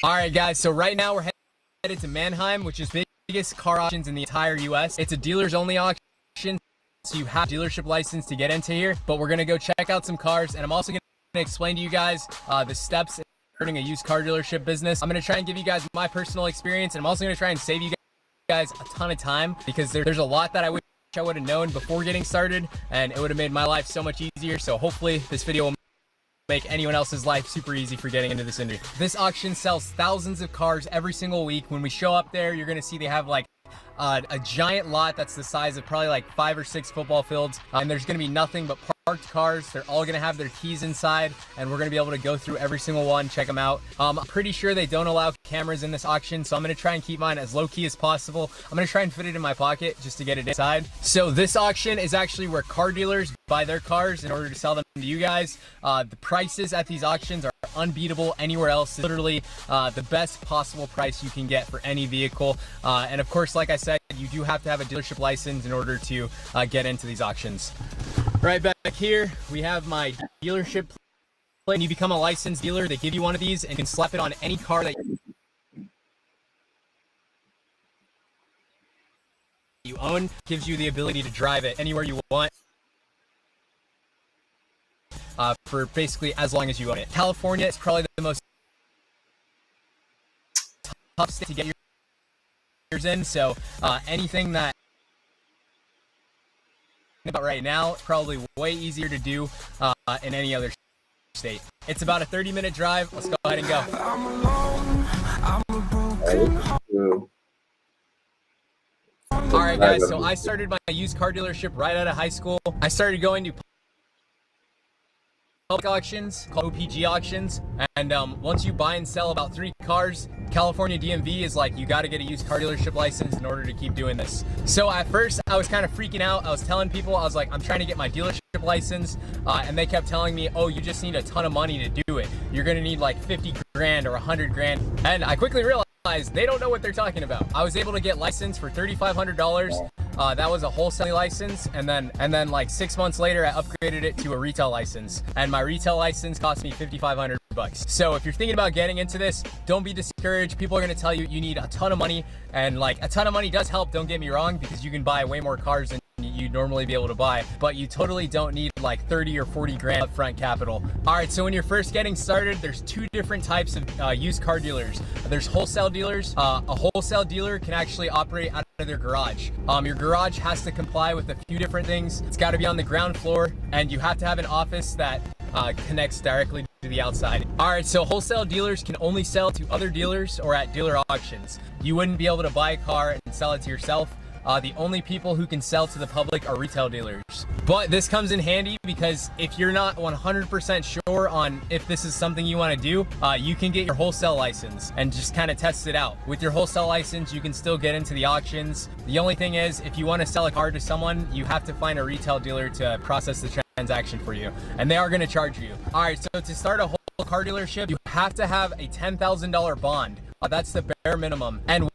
All right, guys, so right now we're headed to Mannheim, which is the biggest car auctions in the entire US. It's a dealers only auction, so you have a dealership license to get into here, but we're gonna go check out some cars, and I'm also gonna explain to you guys the steps in starting a used car dealership business. I'm gonna try and give you guys my personal experience, and I'm also gonna try and save you guys a ton of time, because there's a lot that I wish I would have known before getting started, and it would have made my life so much easier. So hopefully this video will make anyone else's life super easy for getting into this industry. This auction sells thousands of cars every single week. When we show up there, you're gonna see they have like a giant lot that's the size of probably like 5 or 6 football fields, and there's gonna be nothing but parked cars. They're all gonna have their keys inside, and we're gonna be able to go through every single one, check them out. I'm pretty sure they don't allow cameras in this auction, so I'm gonna try and keep mine as low key as possible. I'm gonna try and fit it in my pocket just to get it inside. So this auction is actually where car dealers buy their cars in order to sell them to you guys. The prices at these auctions are unbeatable anywhere else. It's literally the best possible price you can get for any vehicle, and of course, like I said, you do have to have a dealership license in order to get into these auctions. Right back here, we have my dealership plate. When you become a licensed dealer, they give you one of these and you can slap it on any car that you own. Gives you the ability to drive it anywhere you want for basically as long as you own it. California is probably the most tough state to get yours in, so anything that about right now, probably way easier to do in any other state. It's about a 30-minute drive. Let's go ahead and go. All right, guys, so I started my used car dealership right out of high school. I started going to public auctions called OPG auctions, and once you buy and sell about 3 cars, California DMV is like, you got to get a used car dealership license in order to keep doing this. So at first I was kind of freaking out. I was telling people, I was like, I'm trying to get my dealership license, and they kept telling me, oh, you just need a ton of money to do it. You're gonna need like 50 grand or 100 grand. And I quickly realized they don't know what they're talking about. I was able to get licensed for $3,500. That was a wholesale license, and then like 6 months later, I upgraded it to a retail license, and my retail license cost me $5,500. So if you're thinking about getting into this, don't be discouraged. People are going to tell you you need a ton of money, and like a ton of money does help, don't get me wrong, because you can buy way more cars than you'd normally be able to buy, but you totally don't need like 30 or 40 grand upfront capital. All right, so when you're first getting started, there's 2 different types of used car dealers. There's wholesale dealers. A wholesale dealer can actually operate out of their garage. Your garage has to comply with a few different things. It's got to be on the ground floor, and you have to have an office that connects directly to the outside. All right, so wholesale dealers can only sell to other dealers or at dealer auctions. You wouldn't be able to buy a car and sell it to yourself. The only people who can sell to the public are retail dealers. But this comes in handy because if you're not 100% sure on if this is something you want to do, you can get your wholesale license and just kind of test it out. With your wholesale license, you can still get into the auctions. The only thing is, if you want to sell a car to someone, you have to find a retail dealer to process the transaction for you, and they are going to charge you. All right, so to start a whole car dealership, you have to have a $10,000 bond. That's the bare minimum. And